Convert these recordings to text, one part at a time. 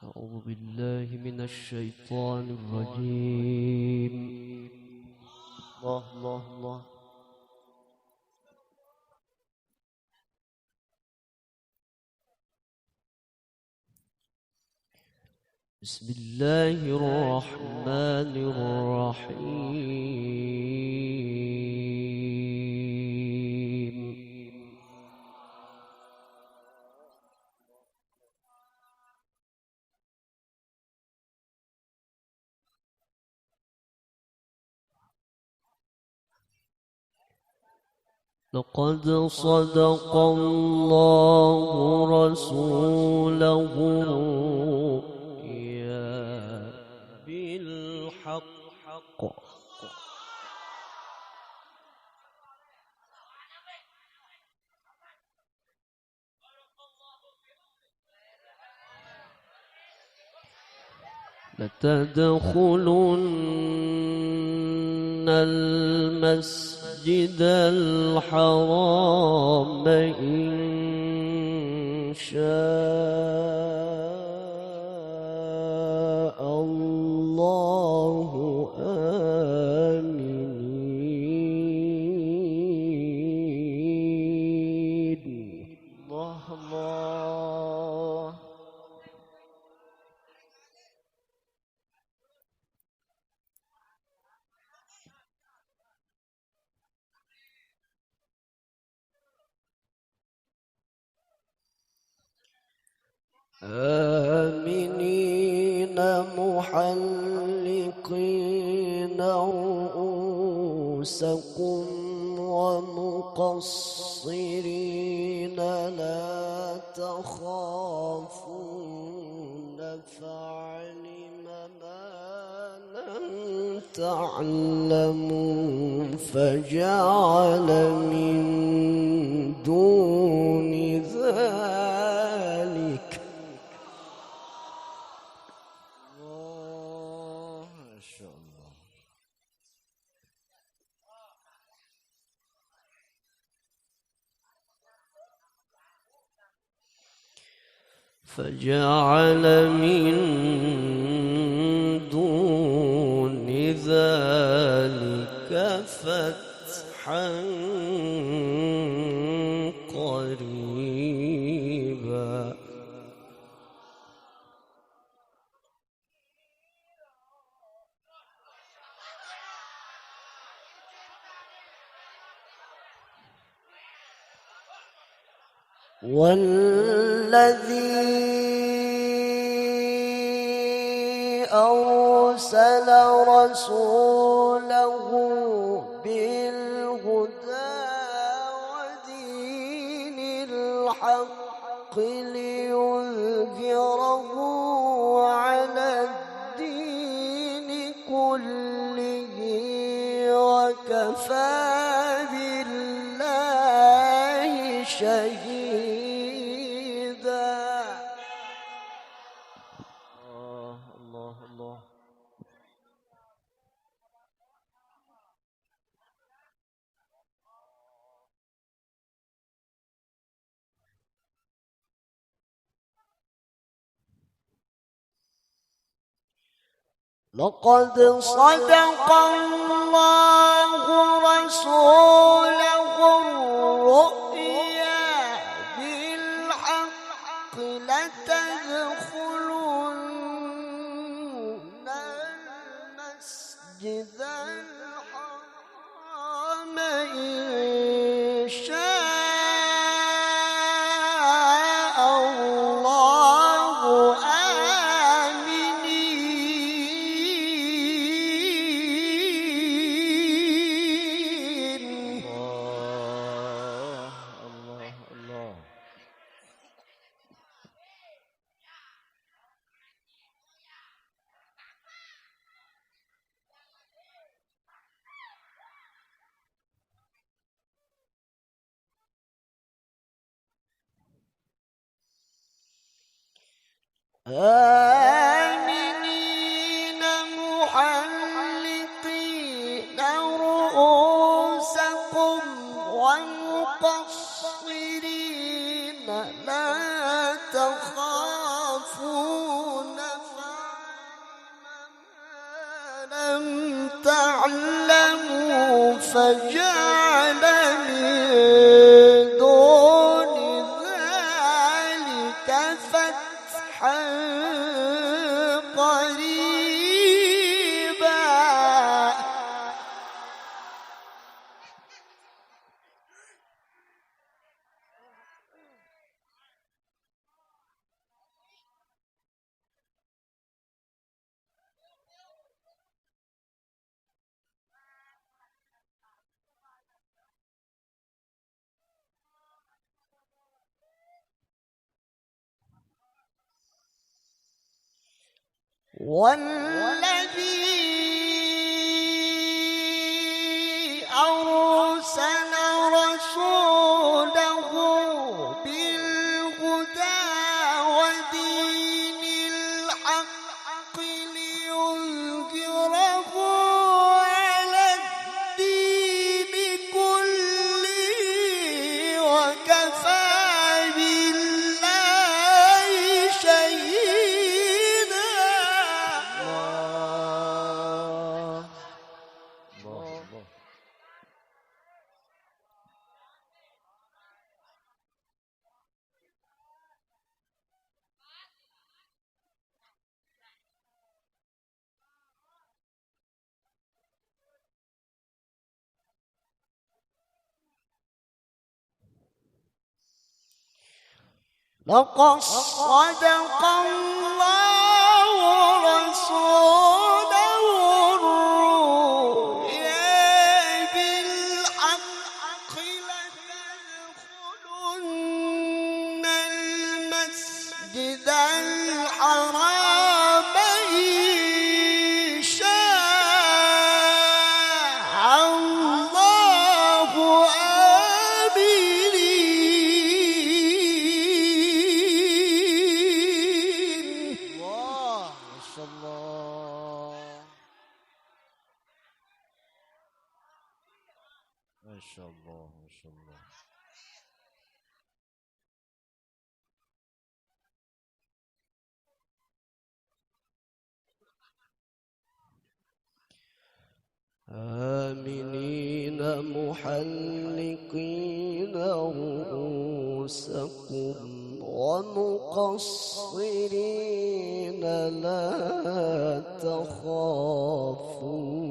أعوذ بالله من الشيطان الرجيم. الله الله الله. بسم الله الرحمن الرحيم. لقد صدق الله رسوله الرؤيا بالحق لتدخلن المسجد الحرام إن شاء الله آمنين. الله الله. آمنين محلقين رؤوسكم ومقصرين لا تخافون فعلم ما لم تعلموا فجعل من دون ذلك فجعل من دون ذلك فتحا قريبا. والذي أرسل رسوله بالهدى ودين الحق ليظهره على الدين كله وكفى بالله شهيدا. الله الله. لقد صدق الله رسوله الرؤيا بالحق لتدخلن المسجد الحرام إن شاء الله آمنين. الله الله. آمنين محلقين رؤوسكم ومقصرين لا تخافون فجعل من دون ذلك فتحا قريبا. والذي أرسل رسوله بالهدى ودين الحق ليظهره على الدين كله وكفى بالله شهيدا. لقد صدق الله رسوله الرؤيا بالحق لتدخلن المسجد الحرام إن شاء الله آمنين. الله ما شاء الله ما شاء الله ما شاء الله. آمنين محلقين رؤوسكم ومقصرين لا تخافون.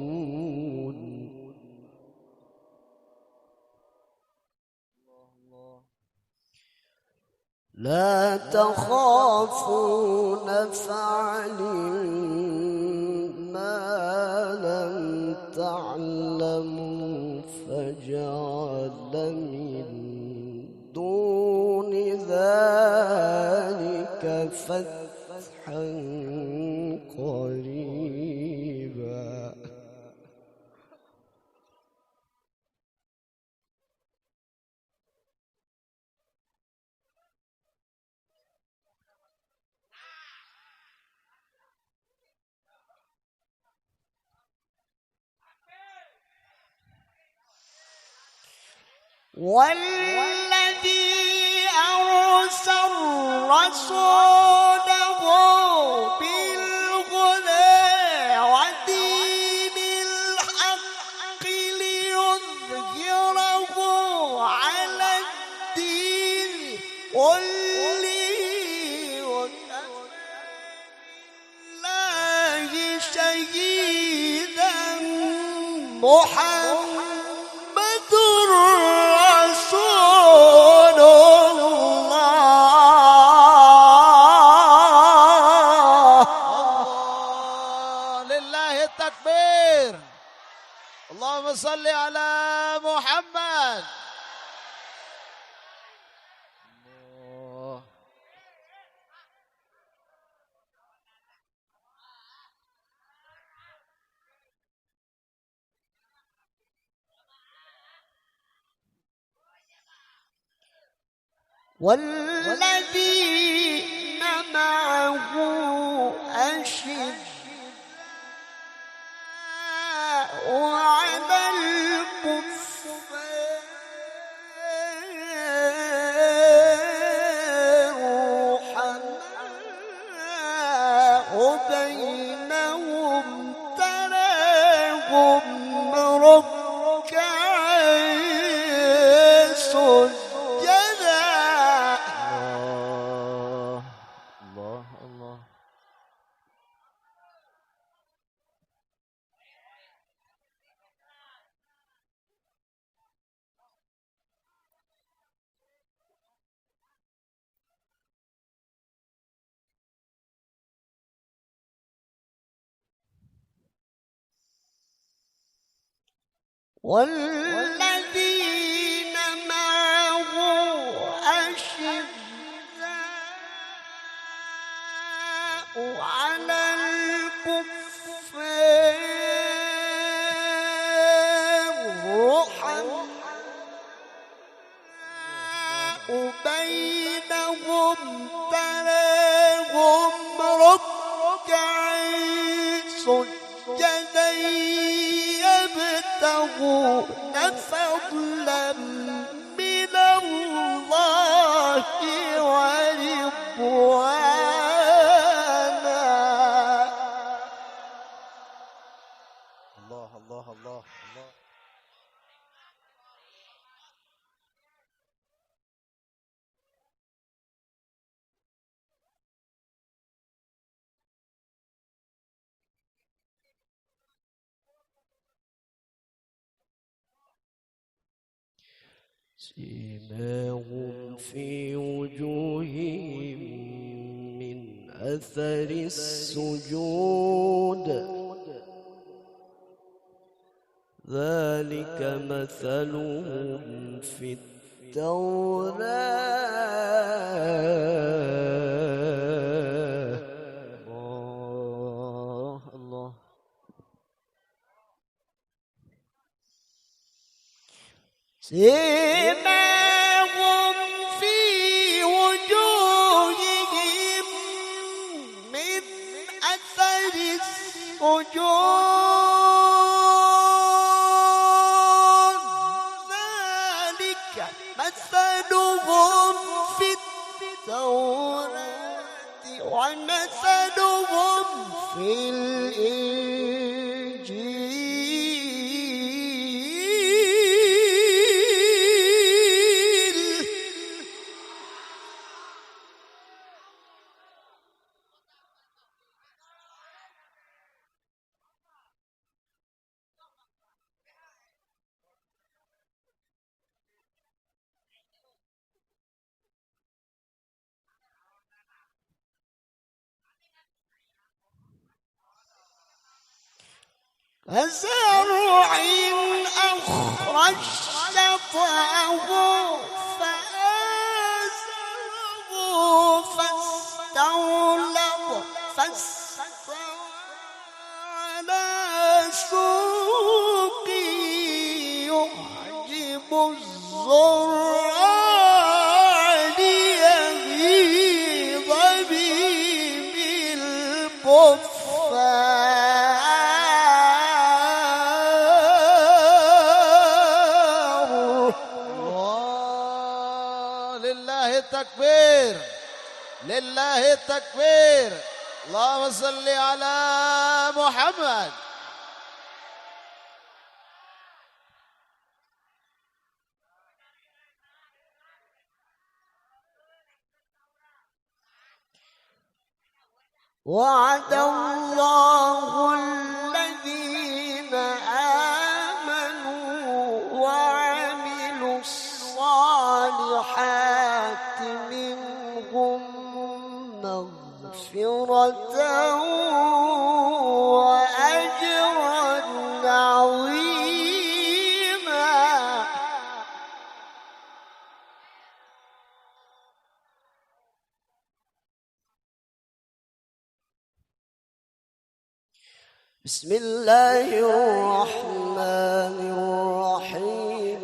لا تخافون فعلم ما لم تعلموا فجعل من دون ذلك فتحا قريبا. والذي أرسل رسوله بالهدى ودين الحق ليظهره على الدين كله وكفى بالله شهيدا. محمد رسول الله. لله التكبير. اللهم صل على محمد. والذين معه أشداء على الكفار رحماء بينهم تراهم ركعا والذين معه أشداء على الكفار رحماء بينهم تراهم ركعا سجدا يبتغون فضلا من الله ورضوانا. الله الله الله الله. سيماهم في وجوههم من أثر السجود ذلك مثلهم في التوراة. الله الله. سيماهم في وجوههم من أثر السجود ذلك مثلهم في التوراة ومثلهم في الإنجيل. كزرع أخرج شطأه فآزره فاستوى على سوقه يعجب الزراع ليغيظ بهم الكفار. الله لله التكبير لله التكبير. اللهم صل على محمد. وعد الله الذين آمنوا وعملوا الصالحات منهم مغفرة وأجرا عظيما. بسم الله الرحمن الرحيم.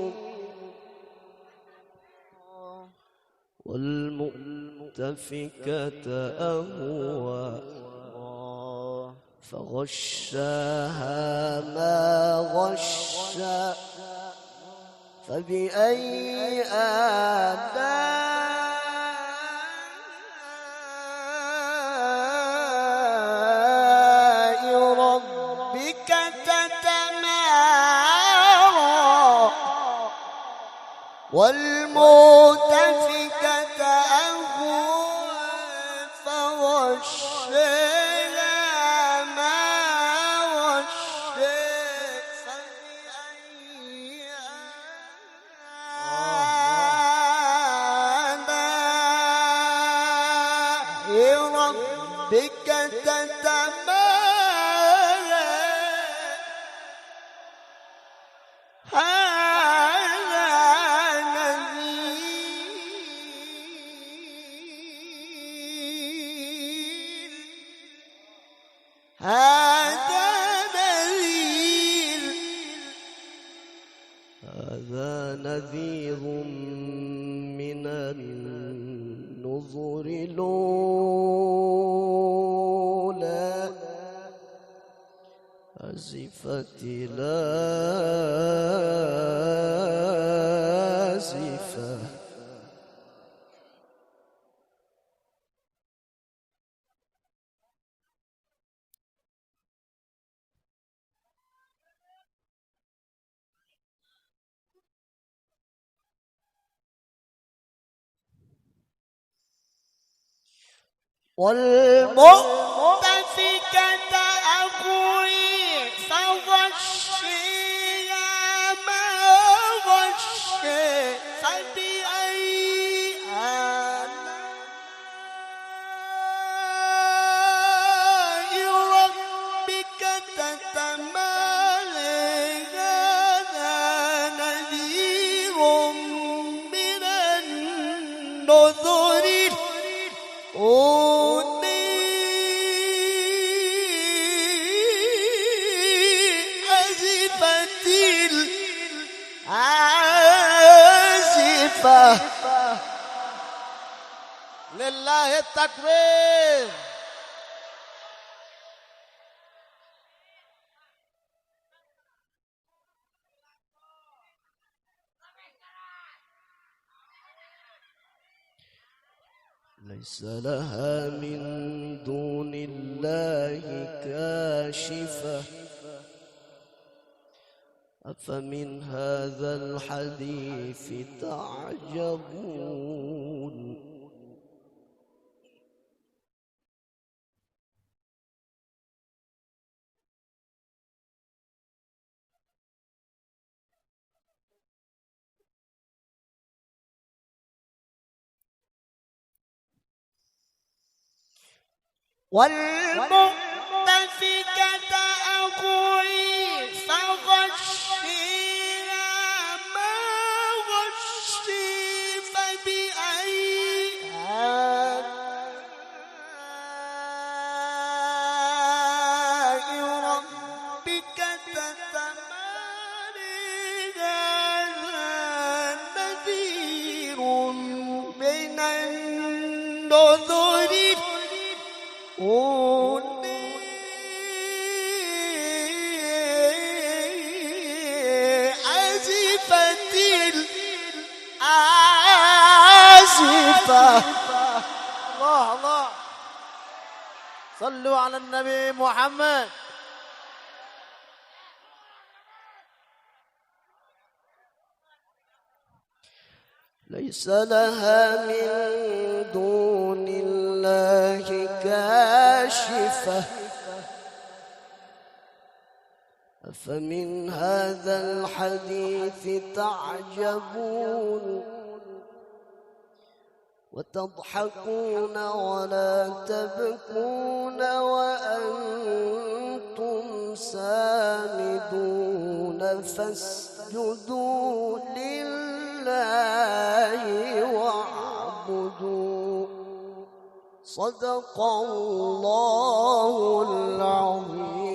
والمؤتفكة أهوى فغشاها ما غشا فبأي آلاء ربك تتمارى. والمؤتفكة أهوى فغشاها ما غشا فبأي آلاء ربك تتمارى. من النذر الأولى أزفت لازفة والمؤتفكة أهوي فغشيها ما غشي فبأي آلاء ربك تتمارى هذا نذير من النذر آزفة لله التكبير. ليس لها من دون الله كاشفة أفمن هذا الحديث تعجبون والمؤتفكة أهوي فغشيها ما غشي فبأي آلاء ربك تتمارى هذا نذير من النذر أزفت الآزفة. الله الله، صلوا على النبي محمد. ليس لها من دون الله كاشفة أفمن هذا الحديث تعجبون وتضحكون ولا تبكون وأنتم سامدون فاسجدوا لله واعبدوا صدق الله العظيم.